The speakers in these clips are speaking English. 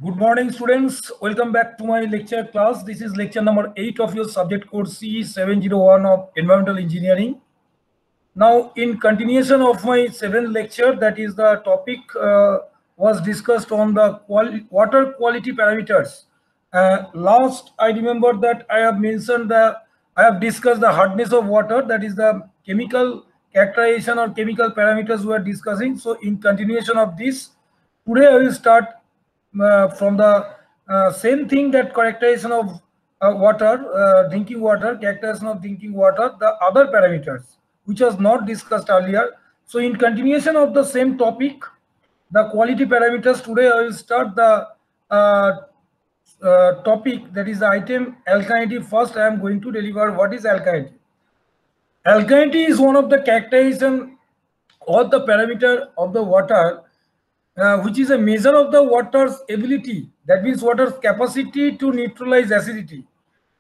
Good morning, students. Welcome back to my lecture class. This is lecture number 8 of your subject code C701 of Environmental Engineering. Now, in continuation of my 7th lecture, that is the topic was discussed on the water quality parameters. Last, I remember that I have mentioned I have discussed the hardness of water, that is the chemical characterization or chemical parameters we are discussing. So, in continuation of this, today I will start from the same thing, that characterization of drinking water, characterization of drinking water, the other parameters which was not discussed earlier. So in continuation of the same topic, the quality parameters, today I will start the topic, that is the item alkalinity. First I am going to deliver what is alkalinity. Alkalinity is one of the characterization or the parameter of the water, which is a measure of the water's ability, that means water's capacity to neutralize acidity.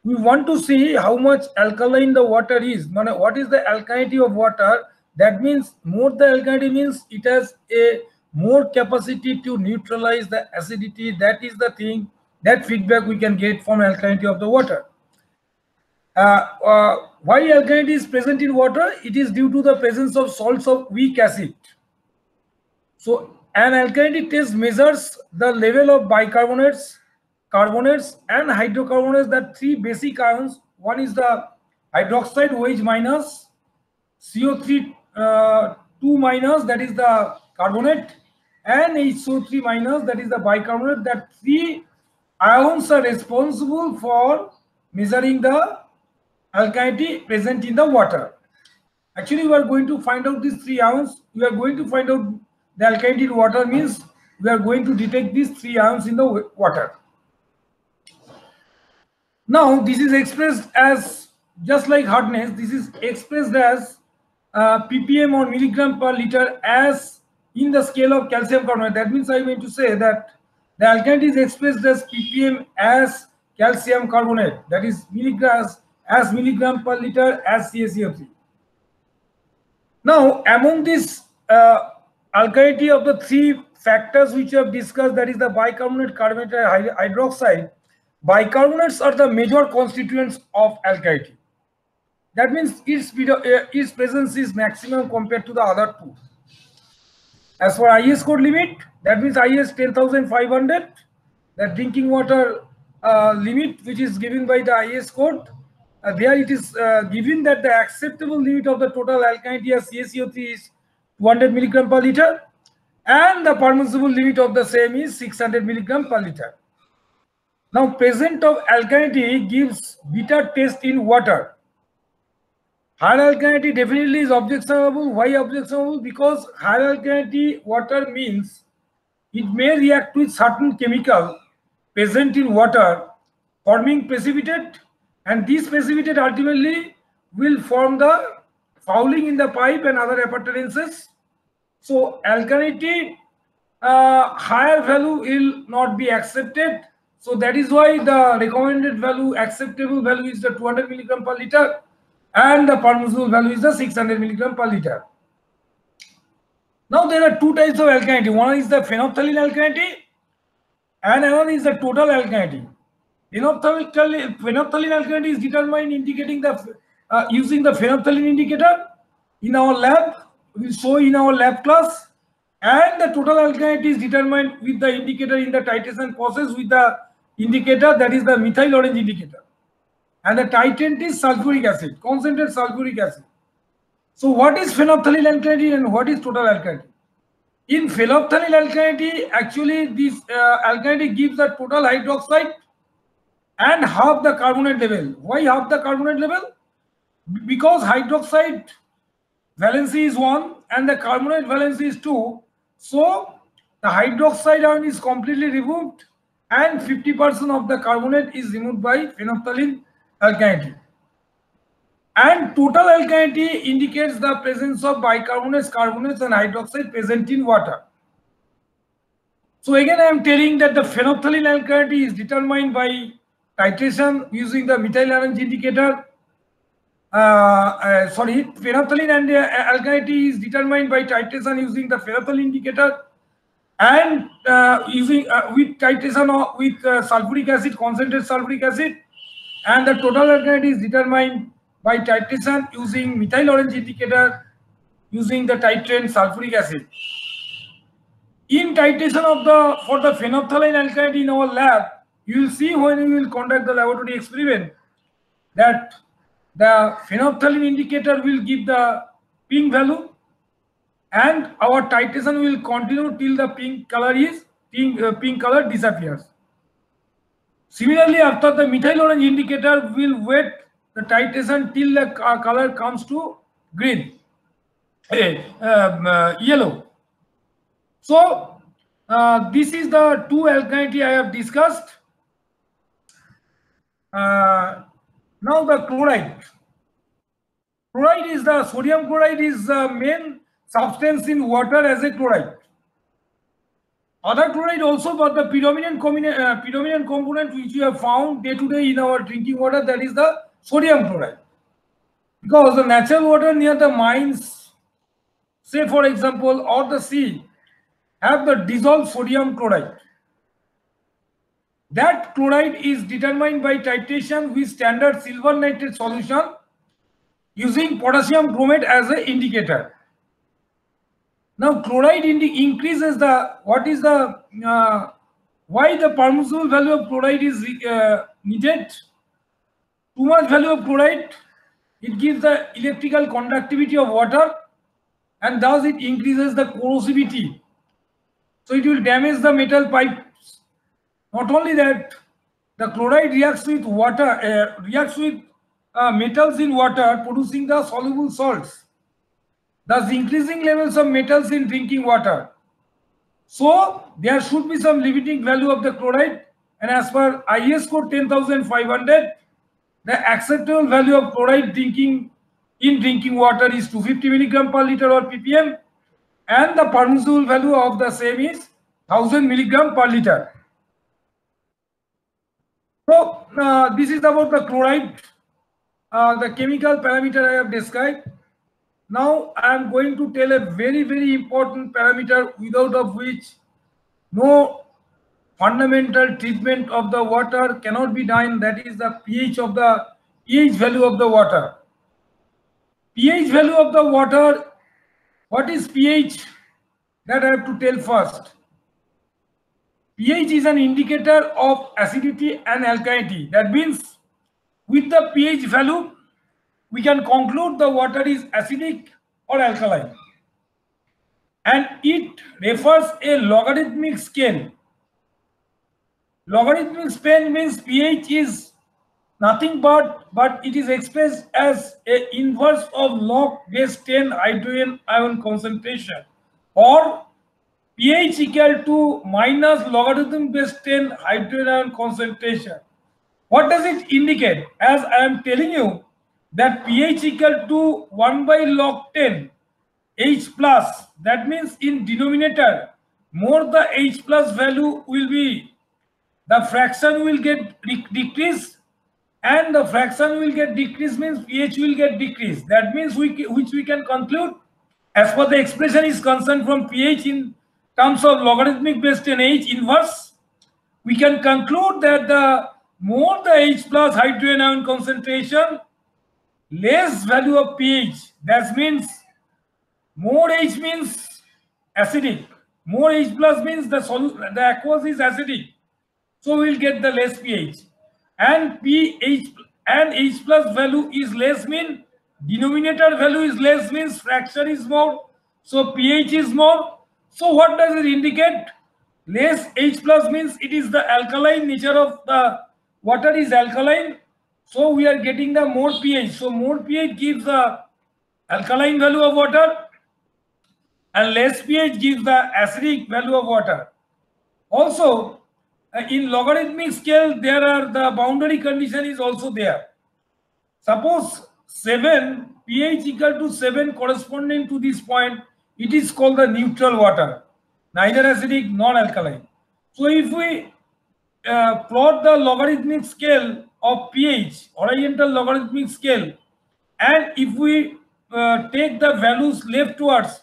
We want to see how much alkaline the water is. What is the alkalinity of water? That means more the alkalinity means it has a more capacity to neutralize the acidity. That is the thing, that feedback we can get from alkalinity of the water. Why alkalinity is present in water? It is due to the presence of salts of weak acid. So an alkalinity test measures the level of bicarbonates, carbonates and hydrocarbonates, that three basic ions. One is the hydroxide OH minus, CO3 2 minus, that is the carbonate, and HO3 minus, that is the bicarbonate. That three ions are responsible for measuring the alkalinity present in the water. Actually, we are going to find out these three ions. We are going to find out the alkalinity in water, means we are going to detect these three ions in the water. Now, this is expressed as, just like hardness, this is expressed as ppm or milligram per liter as in the scale of calcium carbonate. That means I am going to say that the alkalinity is expressed as ppm as calcium carbonate, that is milligrams as milligram per liter as CaCO3. Now, among this alkalinity of the three factors which we have discussed, that is the bicarbonate, carbonate and hydroxide, bicarbonates are the major constituents of alkalinity. That means its presence is maximum compared to the other two. As for IS code limit, that means IS 10,500, the drinking water limit which is given by the IS code. There it is given that the acceptable limit of the total alkalinity as CaCO3 is 200 milligram per liter, and the permissible limit of the same is 600 milligram per liter. Now, presence of alkalinity gives bitter taste in water. Higher alkalinity definitely is objectionable. Why objectionable? Because higher alkalinity water means it may react with certain chemical present in water, forming precipitate, and this precipitate ultimately will form the fouling in the pipe and other appurtenances. So alkalinity higher value will not be accepted. So that is why the recommended value, acceptable value, is the 200 milligram per liter, and the permissible value is the 600 milligram per liter. Now there are two types of alkalinity. One is the phenolphthalein alkalinity, and another is the total alkalinity. Phenolphthalein alkalinity is determined indicating the using the phenolphthalein indicator in our lab. We show in our lab class, and the total alkalinity is determined with the indicator in the titration process with the indicator, that is the methyl orange indicator, and the titrant is sulfuric acid, concentrated sulfuric acid. So what is phenolphthalein alkalinity and what is total alkalinity? In phenolphthalein alkalinity, actually this alkalinity gives the total hydroxide and half the carbonate level. Why half the carbonate level? Because hydroxide valency is 1 and the carbonate valency is 2. So the hydroxide ion is completely removed and 50% of the carbonate is removed by phenolphthalein alkalinity. And total alkalinity indicates the presence of bicarbonates, carbonates and hydroxide present in water. So again I am telling that the phenolphthalein alkalinity is determined by titration using the methyl orange indicator. Phenolphthalein and alkalinity is determined by titration using the phenolphthalein indicator, and using with titration with sulfuric acid, concentrated sulfuric acid, and the total alkalinity is determined by titration using methyl orange indicator using the titrant sulfuric acid. In titration of for the phenolphthalein alkalinity in our lab, you will see when we will conduct the laboratory experiment that the phenolphthalein indicator will give the pink value, and our titration will continue till the pink color disappears. Similarly, after the methyl orange indicator will wait the titration till the color comes to green, yellow. So this is the two alkalinity I have discussed. Now the chloride. Chloride is the sodium chloride is the main substance in water as a chloride. Other chloride also, but the predominant component which we have found day to day in our drinking water, that is the sodium chloride. Because the natural water near the mines, say for example, or the sea, have the dissolved sodium chloride. That chloride is determined by titration with standard silver nitrate solution using potassium chromate as an indicator. Now chloride increases the, what is the, why the permissible value of chloride is needed? Too much value of chloride, it gives the electrical conductivity of water, and thus it increases the corrosivity. So it will damage the metal pipes. Not only that, the chloride reacts with water, metals in water, producing the soluble salts, thus increasing levels of metals in drinking water. So there should be some limiting value of the chloride, and as per IS code 10500, the acceptable value of chloride in drinking water is 250 milligram per liter or ppm, and the permissible value of the same is 1000 milligram per liter. So this is about the chloride, the chemical parameter I have described. Now I am going to tell a very, very important parameter without of which no fundamental treatment of the water cannot be done, that is the pH value of the water. pH value of the water, what is pH? That I have to tell first. pH is an indicator of acidity and alkalinity. That means with the pH value, we can conclude the water is acidic or alkaline. And it refers a logarithmic scale. Logarithmic scale means pH is nothing but it is expressed as a inverse of log base 10 hydrogen ion concentration, or pH equal to minus logarithm base 10 hydrogen ion concentration. What does it indicate? As I am telling you that pH equal to 1 by log 10 H plus, that means in denominator, more the H plus value will be, the fraction will get decreased, and the fraction will get decreased means pH will get decreased. That means which we can conclude, as per the expression is concerned from pH in terms of logarithmic base 10 H inverse, we can conclude that the more the H plus hydrogen ion concentration, less value of pH. That means more H means acidic, more H plus means the aqueous is acidic, so we will get the less pH. And pH and H plus value is less mean denominator value is less means fraction is more, so pH is more. So what does it indicate? Less H plus means it is the alkaline nature of the water is alkaline, so we are getting the more pH. So more pH gives the alkaline value of water, and less pH gives the acidic value of water. Also, in logarithmic scale, there are the boundary condition is also there. Suppose 7, pH equal to 7 corresponding to this point, it is called the neutral water, neither acidic nor alkaline. So if we plot the logarithmic scale of pH, horizontal logarithmic scale, and if we take the values leftwards,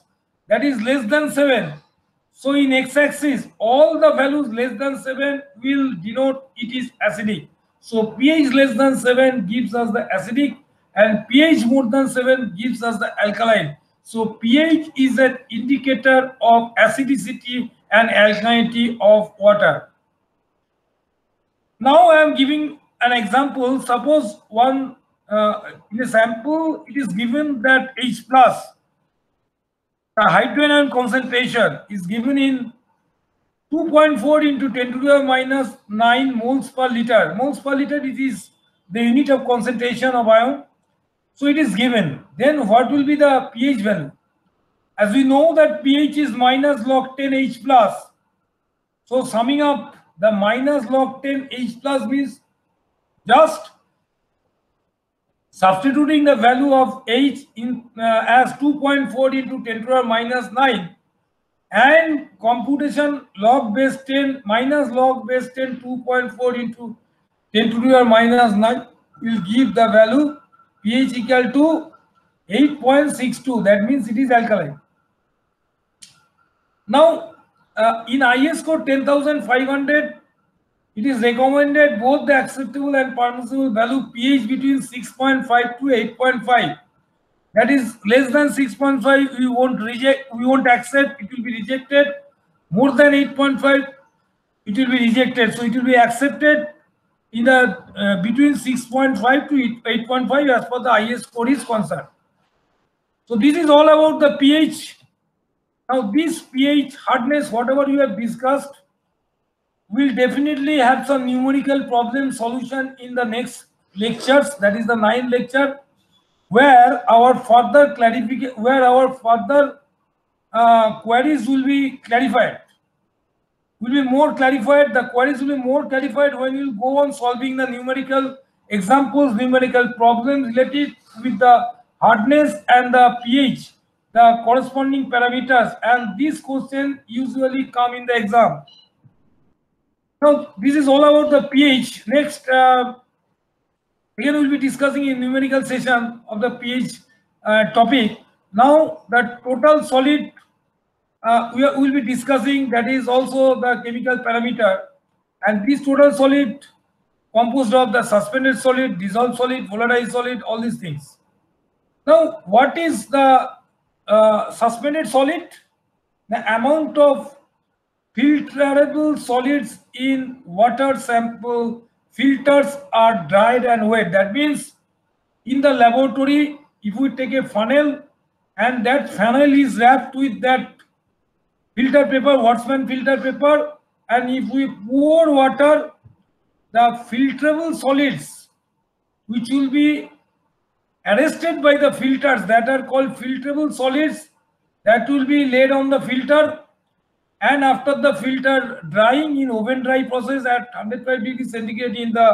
that is less than 7, So in x-axis, all the values less than 7 will denote it is acidic. So pH less than 7 gives us the acidic, and pH more than 7 gives us the alkaline. So pH is an indicator of acidicity and alkalinity of water. Now I am giving an example. Suppose in a sample it is given that H plus, the hydrogen concentration is given in 2.4 into 10 to the minus 9 moles per liter. Moles per liter, it is the unit of concentration of ion. So it is given. Then what will be the pH value? As we know that pH is minus log 10 H plus. So summing up, the minus log 10 H plus means just substituting the value of H in as 2.4 into 10 to the minus 9 and computation log base 10 minus log base 10 2.4 into 10 to the minus 9 will give the value pH equal to 8.62. That means it is alkaline. Now in IS code 10500, it is recommended both the acceptable and permissible value pH between 6.5 to 8.5. That is less than 6.5 we won't reject, we won't accept, it will be rejected. More than 8.5 it will be rejected. So it will be accepted in the between 6.5 to 8.5 as per the IS code is concerned. So this is all about the pH. Now this pH hardness, whatever you have discussed, will definitely have some numerical problem solution in the next lectures, that is the 9th lecture, where our further clarification, where our further queries will be clarified, will be more clarified. The queries will be more clarified when you go on solving the numerical examples, numerical problems related with the hardness and the pH, the corresponding parameters, and these questions usually come in the exam. Now this is all about the pH. Next again we will be discussing in numerical session of the pH topic. Now the total solid we will be discussing, that is also the chemical parameter, and this total solid composed of the suspended solid, dissolved solid, volatilized solid, all these things. Now what is the suspended solid? The amount of filterable solids in water sample filters are dried and wet. That means in the laboratory, if we take a funnel and that funnel is wrapped with that filter paper, Wattsman filter paper, and if we pour water, the filterable solids which will be arrested by the filters, that are called filterable solids, that will be laid on the filter, and after the filter drying in oven dry process at 105 degrees centigrade in the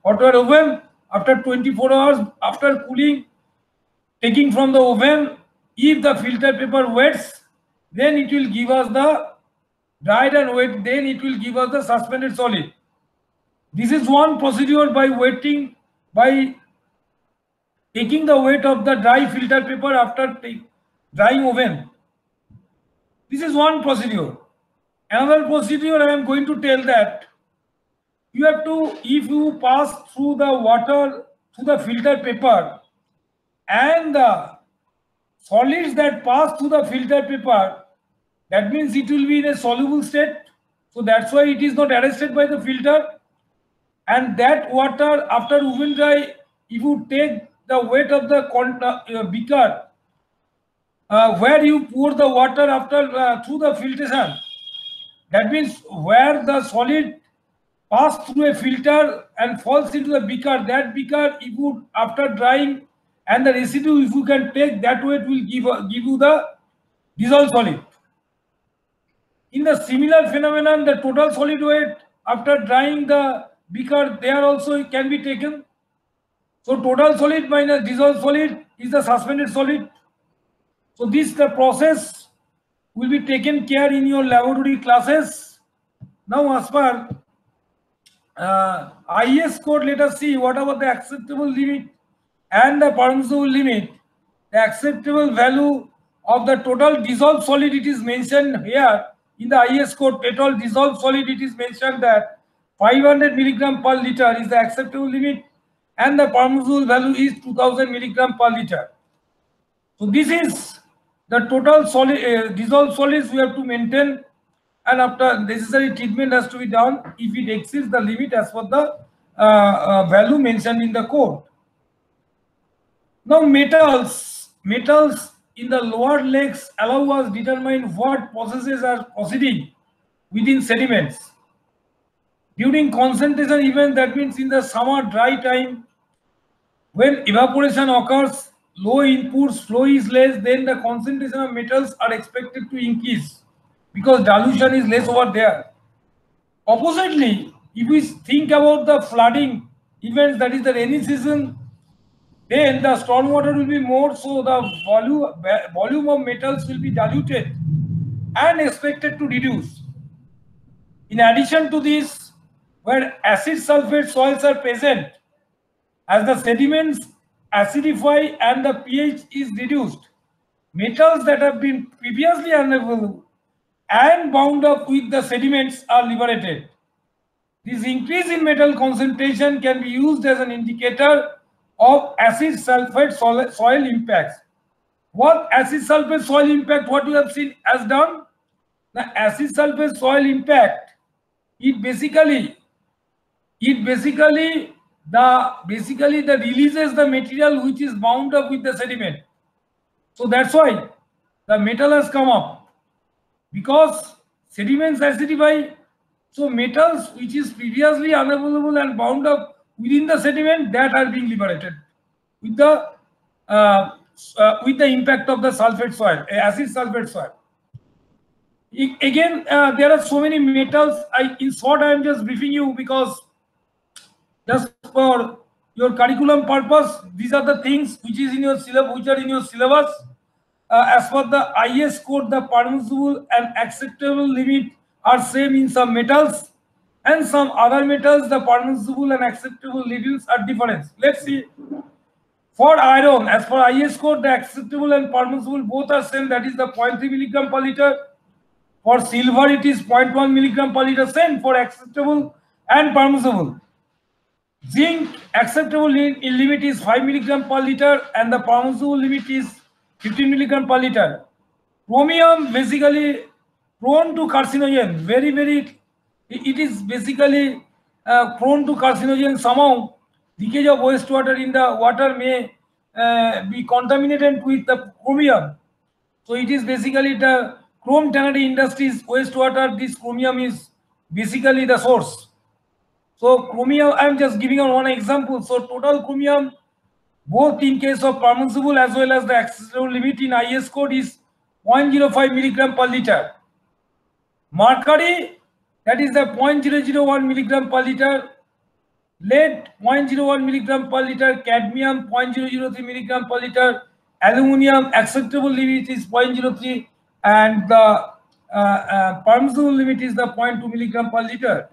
hot water oven, after 24 hours after cooling, taking from the oven, if the filter paper wets, then it will give us the dried and wet, then it will give us the suspended solid. This is one procedure by wetting, by taking the weight of the dry filter paper after drying oven. This is one procedure. Another procedure I am going to tell that you have to, if you pass through the water through the filter paper and the solids that pass through the filter paper, that means it will be in a soluble state. So that's why it is not arrested by the filter. And that water after oven dry, if you take the weight of the beaker, where you pour the water after through the filtration, that means where the solid pass through a filter and falls into the beaker, that beaker, if you after drying and the residue, if you can take that weight, will give you the dissolved solid. In the similar phenomenon, the total solid weight after drying the beaker, there also can be taken. So total solid minus dissolved solid is the suspended solid. So this the process will be taken care in your laboratory classes. Now as per IS code, let us see what about the acceptable limit and the permissible limit. The acceptable value of the total dissolved solid, it is mentioned here in the IS code petrol dissolved solid, it is mentioned that 500 milligram per liter is the acceptable limit and the permissible value is 2000 milligram per liter. So this is the total solid dissolved solids we have to maintain, and after necessary treatment has to be done if it exceeds the limit as per the value mentioned in the code. Now metals in the lower legs allow us determine what processes are proceeding within sediments. During concentration event, that means in the summer dry time, when evaporation occurs, low inputs, flow is less, then the concentration of metals are expected to increase because dilution is less over there. Oppositely, if we think about the flooding events, that is the rainy season, then the stormwater will be more, so the volume of metals will be diluted and expected to reduce. In addition to this, where acid sulfate soils are present, as the sediments acidify and the pH is reduced, metals that have been previously unavailable and bound up with the sediments are liberated. This increase in metal concentration can be used as an indicator of acid sulfate soil impacts. What acid sulfate soil impact, what we have seen has done? The acid sulfate soil impact, it basically releases the material which is bound up with the sediment. So that's why the metal has come up, because sediments acidify. So metals which is previously unavailable and bound up within the sediment, that are being liberated with the impact of the sulfate soil, acid sulfate soil. Again, there are so many metals. In short, I am just briefing you because just for your curriculum purpose, these are the things which is in your syllabus, as per the IS code, the permissible and acceptable limit are same in some metals, and some other metals the permissible and acceptable limits are different. Let's see. For iron, as per IS code, the acceptable and permissible both are same, that is the 0.3 milligram per liter. For silver, it is 0.1 milligram per liter, same for acceptable and permissible. Zinc, acceptable limit is 5 milligram per liter and the permissible limit is 15 milligram per liter. Chromium, basically prone to carcinogen, it is basically prone to carcinogen. Somehow leakage of wastewater in the water may be contaminated with the chromium. So it is basically the chrome tannery industries wastewater. This chromium is basically the source. So chromium, I am just giving you one example. So total chromium, both in case of permissible as well as the acceptable limit in IS code, is 0.05 milligram per liter. Mercury, that is the 0.001 milligram per liter. Lead, 0.01 milligram per liter. Cadmium, 0.003 milligram per liter. Aluminium, acceptable limit is 0.03 and the permissible limit is the 0.2 milligram per liter.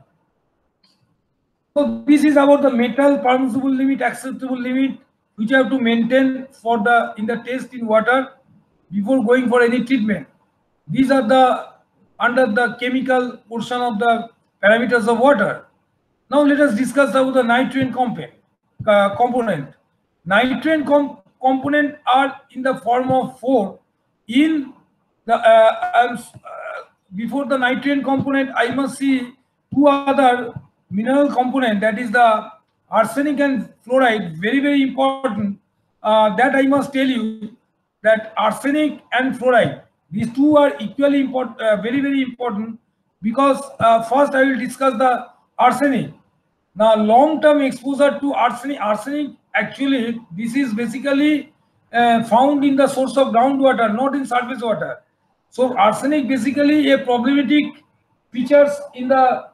So this is about the metal permissible limit, acceptable limit, which you have to maintain for in the test in water before going for any treatment. These are under the chemical portion of the parameters of water. Now let us discuss about the nitrogen component. Nitrogen component are in the form of 4. In the before the nitrogen component, I must see 2 other mineral component, that is the arsenic and fluoride. Very important. That I must tell you that arsenic and fluoride, these 2 are equally important, very important, because first I will discuss the arsenic. Now long-term exposure to arsenic actually this is basically found in the source of groundwater, not in surface water. So arsenic basically a problematic features in the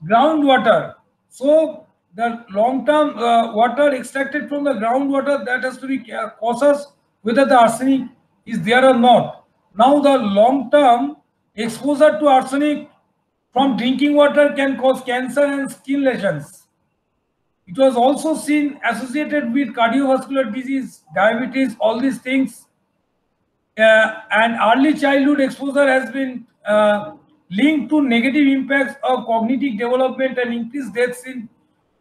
groundwater. So the long-term water extracted from the groundwater, that has to be cautious whether the arsenic is there or not. Now the long-term exposure to arsenic from drinking water can cause cancer and skin lesions. It was also seen associated with cardiovascular disease, diabetes, all these things. And early childhood exposure has been linked to negative impacts of cognitive development and increased deaths in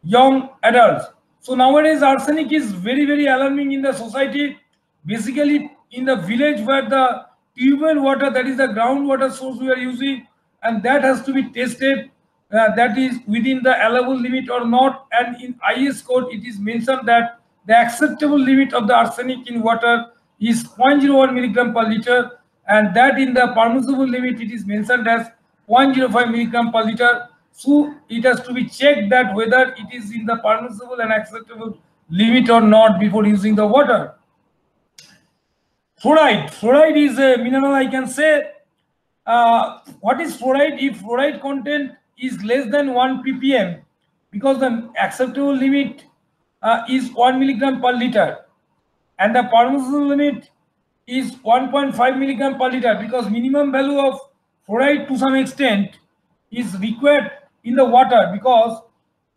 young adults. So nowadays arsenic is very, very alarming in the society, basically in the village where the tube water, that is the groundwater source we are using, and that has to be tested, that is within the allowable limit or not. And in IS code it is mentioned that the acceptable limit of the arsenic in water is 0.01 milligram per liter, and that in the permissible limit it is mentioned as 0.05 milligram per liter. So it has to be checked that whether it is in the permissible and acceptable limit or not before using the water. Fluoride. Fluoride is a mineral, I can say. What is fluoride? If fluoride content is less than 1 ppm, because the acceptable limit is 1 milligram per liter, and the permissible limit is 1.5 milligram per liter, because minimum value of fluoride to some extent is required in the water, because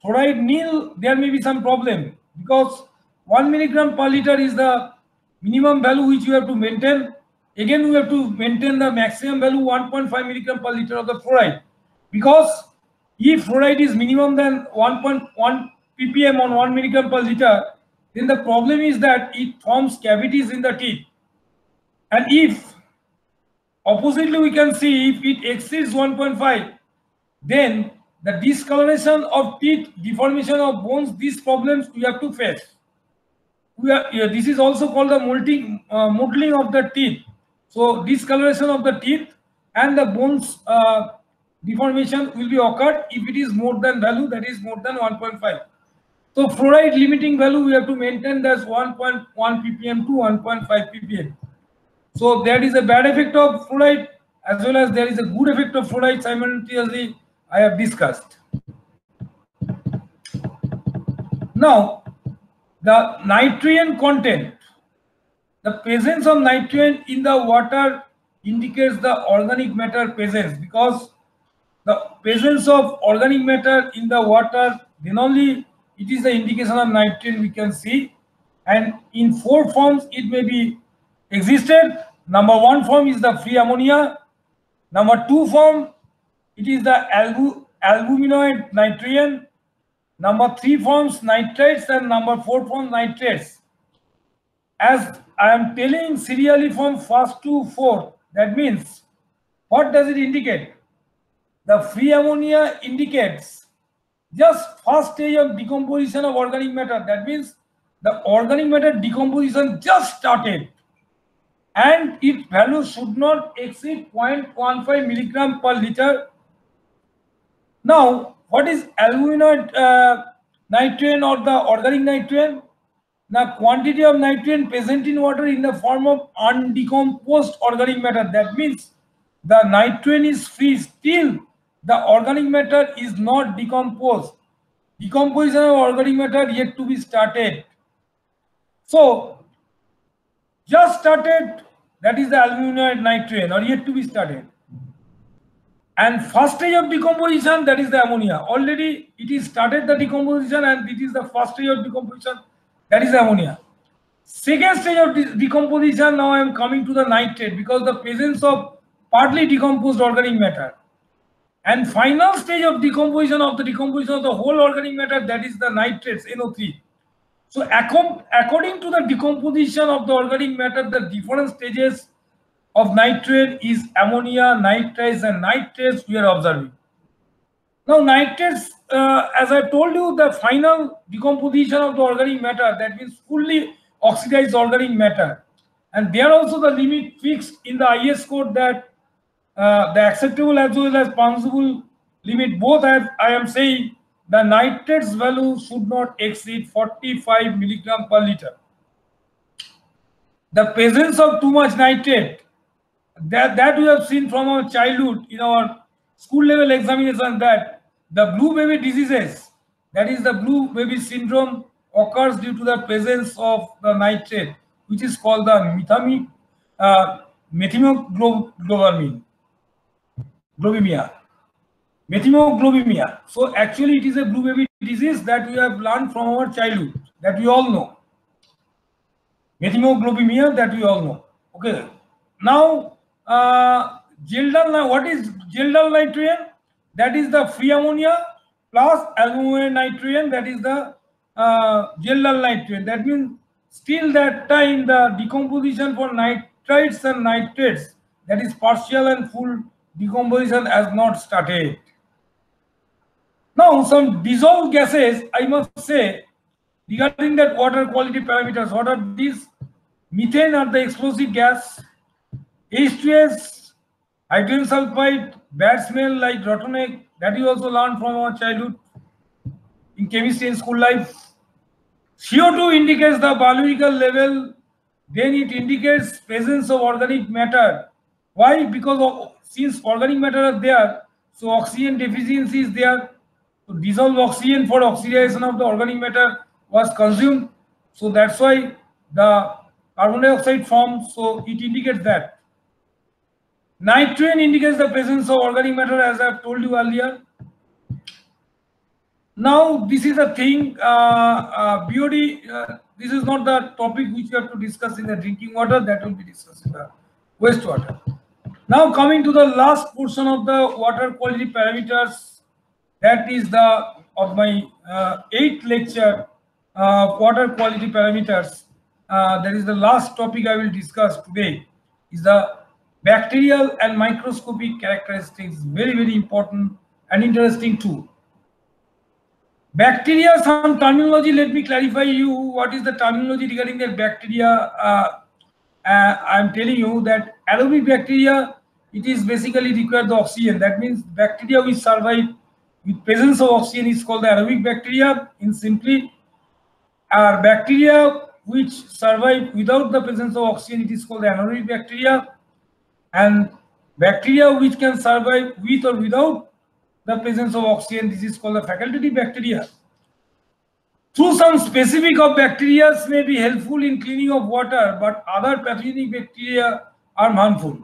fluoride nil there may be some problem, because 1 milligram per liter is the minimum value which you have to maintain. Again we have to maintain the maximum value 1.5 milligram per liter of the fluoride, because if fluoride is minimum than 1.1 ppm on 1 milligram per liter, then the problem is that it forms cavities in the teeth. And if oppositely we can see, if it exceeds 1.5, then the discoloration of teeth, deformation of bones, these problems we have to face. This is also called the mottling of the teeth. So discoloration of the teeth and the bones deformation will be occurred if it is more than value, that is more than 1.5. So fluoride limiting value we have to maintain as 1.1 ppm to 1.5 ppm. So there is a bad effect of fluoride as well as there is a good effect of fluoride simultaneously I have discussed. Now, the nitrogen content. The presence of nitrogen in the water indicates the organic matter presence, because the presence of organic matter in the water, then only it is the indication of nitrogen we can see. And in 4 forms it may be existed. Number 1 form is the free ammonia. Number 2 form, it is the albuminoid nitrogen. Number 3 forms nitrates, and number 4 forms nitrates. As I am telling serially from first to fourth, that means what does it indicate? The free ammonia indicates just first stage of decomposition of organic matter. That means the organic matter decomposition just started, and its value should not exceed 0.15 milligram per liter. Now, what is albuminoid nitrogen or the organic nitrogen? The quantity of nitrogen present in water in the form of undecomposed organic matter. That means the nitrogen is free, still the organic matter is not decomposed. Decomposition of organic matter yet to be started. So, just started, that is the albuminoid nitrogen, or yet to be started. And first stage of decomposition, that is the ammonia. Already it is started the decomposition, and it is the first stage of decomposition, that is the ammonia. Second stage of decomposition, now I am coming to the nitrate, because the presence of partly decomposed organic matter. And final stage of decomposition of the whole organic matter, that is the nitrates, NO3. So according to the decomposition of the organic matter, the different stages of nitrate is ammonia, nitrates, and nitrates we are observing. Now nitrates, as I told you, the final decomposition of the organic matter, that means fully oxidized organic matter. And there also the limit fixed in the IS code, that the acceptable as well as permissible limit, both I am saying the nitrates value should not exceed 45 milligram per liter. The presence of too much nitrate, that we have seen from our childhood in our school level examination, that the blue baby diseases, that is the blue baby syndrome, occurs due to the presence of the nitrate, which is called the methimoglobemia. So actually it is a blue baby disease that we have learned from our childhood, that we all know. Methimoglobemia, that we all know. Okay. Now Gildal, what is Gildal nitrogen? That is the free ammonia plus aluminum nitrogen. That is the Gildal nitrogen. That means still that time the decomposition for nitrites and nitrates, that is partial and full decomposition, has not started. Now some dissolved gases, I must say, regarding that water quality parameters. What are these? Methane are the explosive gas. H2S, hydrogen sulfide, bad smell like rotten egg. That you also learned from our childhood in chemistry and school life. CO2 indicates the biological level. Then it indicates presence of organic matter. Why? Because since organic matter are there, so oxygen deficiency is there. So dissolved oxygen for oxidation of the organic matter was consumed. So that's why the carbon dioxide forms. So it indicates that. Nitrogen indicates the presence of organic matter, as I have told you earlier. Now this is a thing, BOD, this is not the topic which we have to discuss in the drinking water, that will be discussed in the wastewater. Now coming to the last portion of the water quality parameters, that is of my 8th lecture, water quality parameters. That is the last topic I will discuss today, is the bacterial and microscopic characteristics. Very, very important and interesting too. Bacteria, some terminology, let me clarify you what is the terminology regarding that bacteria. I am telling you that aerobic bacteria, it is basically require the oxygen. That means bacteria which survive with presence of oxygen is called the aerobic bacteria. In simply, bacteria which survive without the presence of oxygen, it is called the anaerobic bacteria. And bacteria which can survive with or without the presence of oxygen, this is called the facultative bacteria. Through some specific of bacteria may be helpful in cleaning of water, but other pathogenic bacteria are harmful.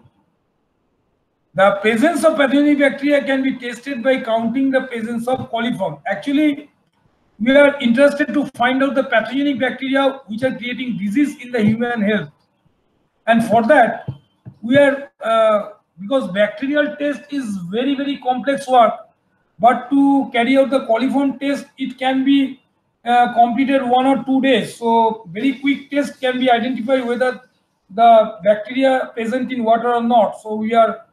The presence of pathogenic bacteria can be tested by counting the presence of coliform. Actually, we are interested to find out the pathogenic bacteria which are creating disease in the human health. And for that, we are, because bacterial test is very, very complex work, but to carry out the coliform test, it can be completed 1 or 2 days. So very quick test can be identified whether the bacteria present in water or not. So we are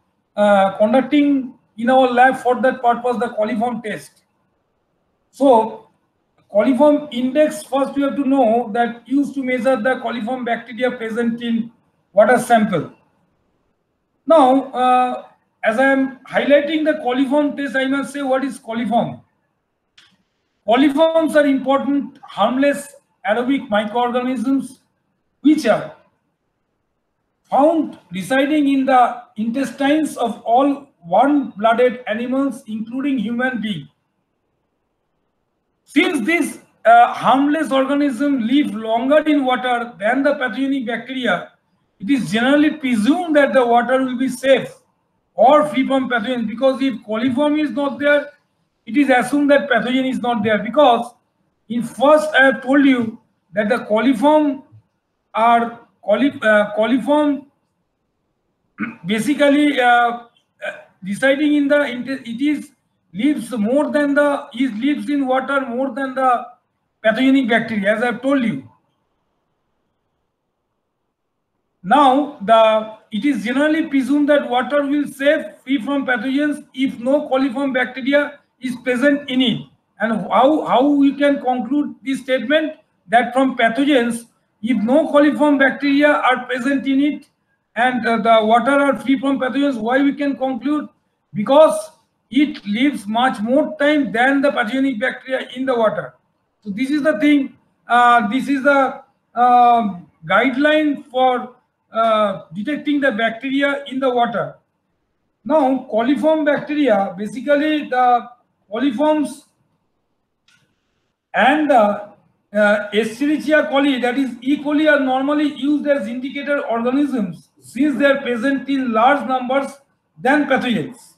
conducting in our lab for that purpose the coliform test. So coliform index, first you have to know that used to measure the coliform bacteria present in water sample. Now, as I am highlighting the coliform test, I must say what is coliform. Coliforms are important harmless aerobic microorganisms which are found residing in the intestines of all warm-blooded animals, including human beings. Since these harmless organisms live longer in water than the pathogenic bacteria, it is generally presumed that the water will be safe or free from pathogens, because if coliform is not there, it is assumed that pathogen is not there, because in first I have told you that the coliform are coliform basically residing in the it is lives more than the lives in water more than the pathogenic bacteria, as I have told you. Now, it is generally presumed that water will safe free from pathogens if no coliform bacteria is present in it. And how we can conclude this statement, that from pathogens, if no coliform bacteria are present in it and the water are free from pathogens, why we can conclude? Because it lives much more time than the pathogenic bacteria in the water. So this is the thing, this is the guideline for detecting the bacteria in the water. Now, coliform bacteria, basically the coliforms and the Escherichia coli, that is E. coli, are normally used as indicator organisms since they are present in large numbers than pathogens.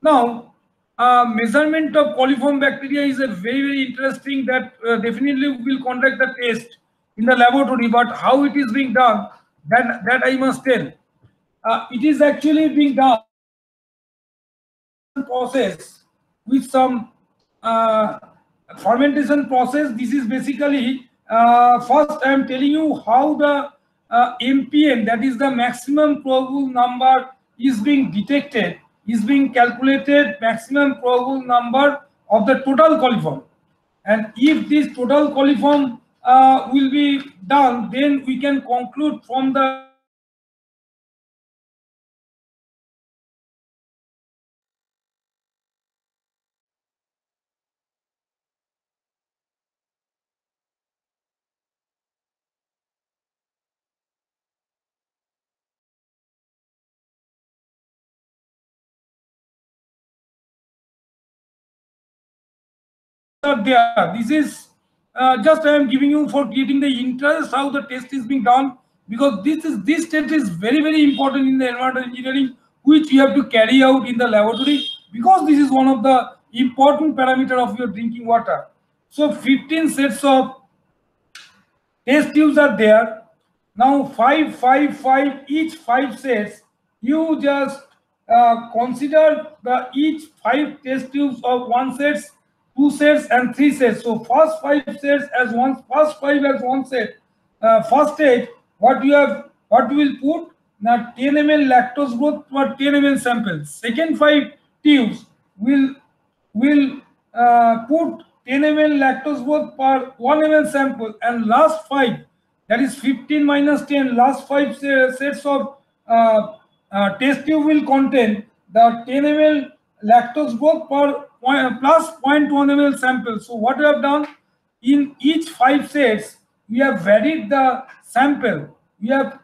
Now, measurement of coliform bacteria is a very, very interesting, that definitely we will conduct the test in the laboratory, but how it is being done, that I must tell. it is actually being done process with some fermentation process. This is basically first I am telling you how the MPN, that is the maximum probable number, is being detected, is being calculated, maximum probable number of the total coliform. And if this total coliform will be done, then we can conclude from the are there. This is just I am giving you for creating the interest how the test is being done, because this test is very important in the environmental engineering, which you have to carry out in the laboratory, because this is one of the important parameter of your drinking water. So 15 sets of test tubes are there. Now 5 each 5 sets. You just consider the each 5 test tubes of 1 sets, 2 sets, and 3 sets. So first 5 sets as one, first 5 as 1 set. First stage, what you will put now 10 ml lactose growth per 10 ml samples. Second 5 tubes will put 10 ml lactose growth per 1 ml sample, and last 5, that is 15 minus 10, last 5 sets of test tube will contain the 10 ml lactose growth per plus 0.1 ml sample. So what we have done, in each 5 sets we have varied the sample, we have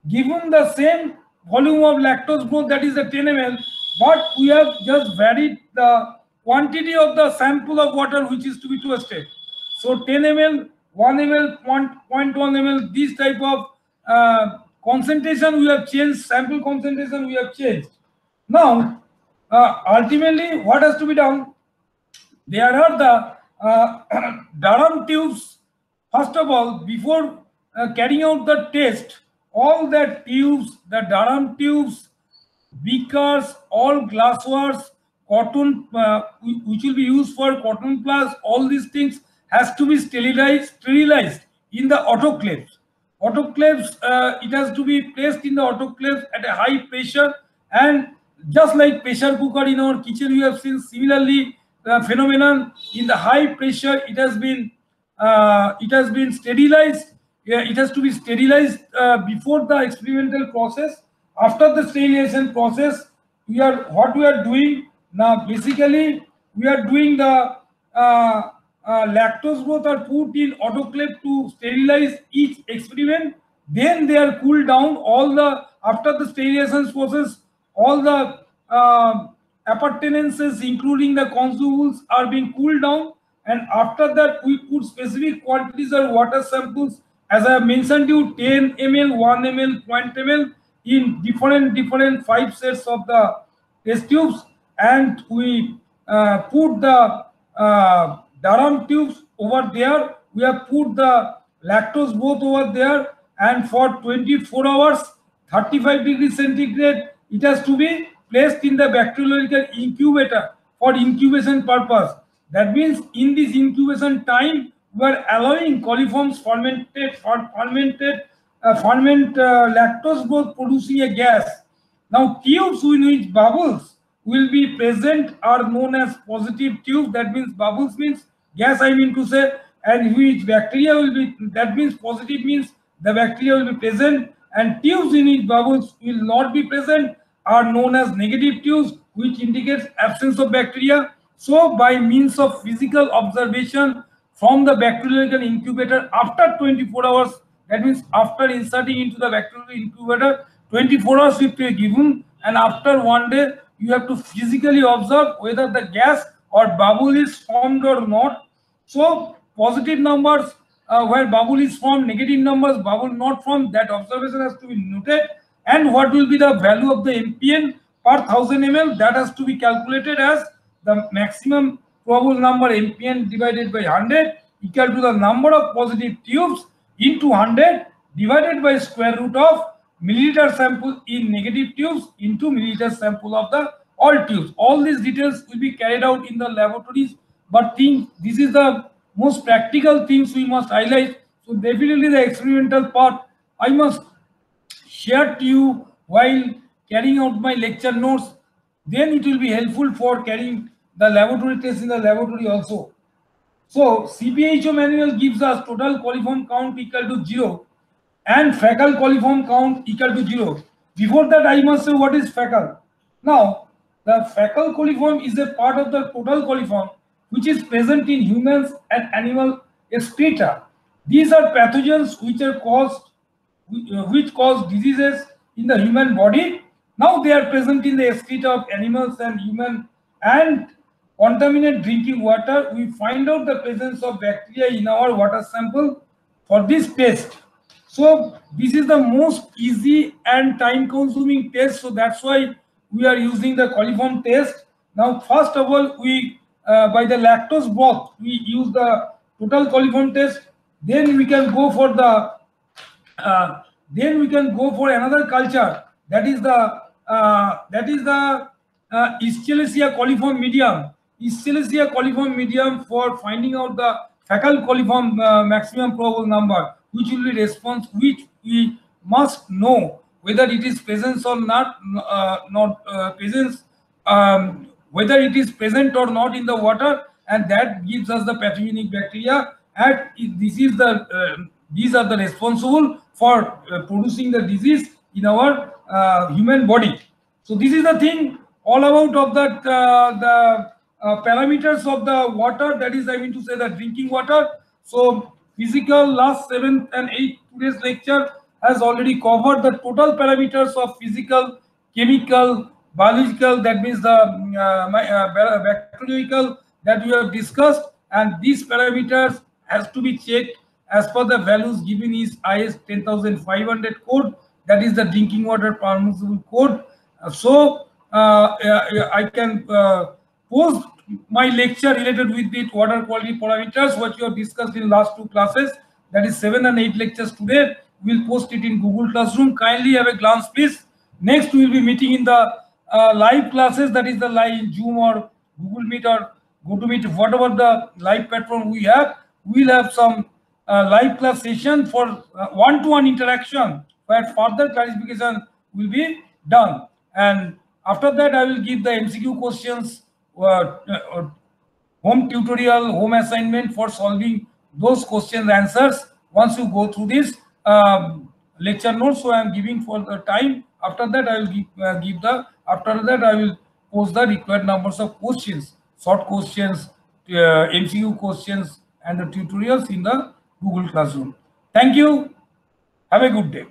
given the same volume of lactose growth, that is the 10 ml, but we have just varied the quantity of the sample of water which is to be tested. So 10 ml, 1 ml, 0.1 ml, this type of concentration we have changed, sample concentration we have changed. Now, ultimately, what has to be done? There are the Durham tubes. First of all, before carrying out the test, all the tubes, the Durham tubes, beakers, all glasswares, cotton, which will be used for cotton plus, all these things has to be sterilized in the autoclaves. Autoclaves, it has to be placed in the autoclaves at a high pressure, and just like pressure cooker in our kitchen, you have seen similarly phenomenon. In the high pressure, it has been sterilized. Yeah, it has to be sterilized before the experimental process. After the sterilization process, what we are doing now, basically we are doing the lactose growth are put in autoclave to sterilize each experiment. Then they are cooled down. All the after the sterilization process, all the appurtenances, including the consumables, are being cooled down. And after that, we put specific quantities of water samples, as I have mentioned you, 10 ml, 1 ml, 0.1 ml, in different 5 sets of the test tubes, and we put the Durham tubes over there. We have put the lactose growth over there, and for 24 hours, 35 degrees centigrade, it has to be placed in the bacteriological incubator for incubation purpose. That means in this incubation time, we are allowing coliforms ferment lactose growth producing a gas. Now, tubes in which bubbles will be present are known as positive tubes. That means bubbles means gas, I mean to say, and which bacteria will be, that means positive means the bacteria will be present, and tubes in which bubbles will not be present are known as negative tubes, which indicates absence of bacteria. So by means of physical observation from the bacteriological incubator after 24 hours, that means after inserting into the bacterial incubator, 24 hours will be given, and after 1 day you have to physically observe whether the gas or bubble is formed or not. So positive numbers where bubble is formed, negative numbers bubble not formed, that observation has to be noted. And what will be the value of the MPN per 1000 ml, that has to be calculated as the maximum probable number MPN divided by 100 equal to the number of positive tubes into 100 divided by square root of milliliter sample in negative tubes into milliliter sample of the all tubes. All these details will be carried out in the laboratories, but this is the most practical things we must highlight. So definitely the experimental part I must share to you while carrying out my lecture notes. Then it will be helpful for carrying the laboratory tests in the laboratory also. So CPHO manual gives us total coliform count equal to 0 and fecal coliform count equal to 0. Before that, I must say what is fecal. Now, the fecal coliform is a part of the total coliform which is present in humans and animal excreta. These are pathogens which cause diseases in the human body. Now they are present in the excreta of animals and human and contaminate drinking water. We find out the presence of bacteria in our water sample for this test. So this is the most easy and time consuming test. So that's why we are using the coliform test. Now, first of all, we by the lactose broth, we use the total coliform test. Then we can go for the another culture, that is the Escherichia coliform medium. Escherichia coliform medium for finding out the fecal coliform maximum probable number, which will be response, which we must know whether it is presence or not, presence, whether it is present or not in the water, and that gives us the pathogenic bacteria. And these are the responsible for producing the disease in our human body. So this is the thing all about of that the parameters of the water, that is I mean to say the drinking water. So physical last 7th and 8th today's lecture has already covered the total parameters of physical, chemical, biological, that means the bacteriological that we have discussed, and these parameters has to be checked as per the values given is IS 10500 code, that is the drinking water permissible code. I can post my lecture related with the water quality parameters, what you have discussed in last 2 classes, that is 7 and 8 lectures today. We'll post it in Google Classroom. Kindly have a glance, please. Next, we will be meeting in the live classes, that is the live Zoom or Google Meet or GoToMeet, whatever the live platform we have. We'll have some live class session for one-to-one interaction where further clarification will be done. And after that, I will give the MCQ questions, home tutorial, home assignment for solving those questions answers once you go through this lecture notes. So I am giving for the time. After that, I will after that I will post the required numbers of questions, short questions, MCQ questions, and the tutorials in the Google Classroom. Thank you. Have a good day.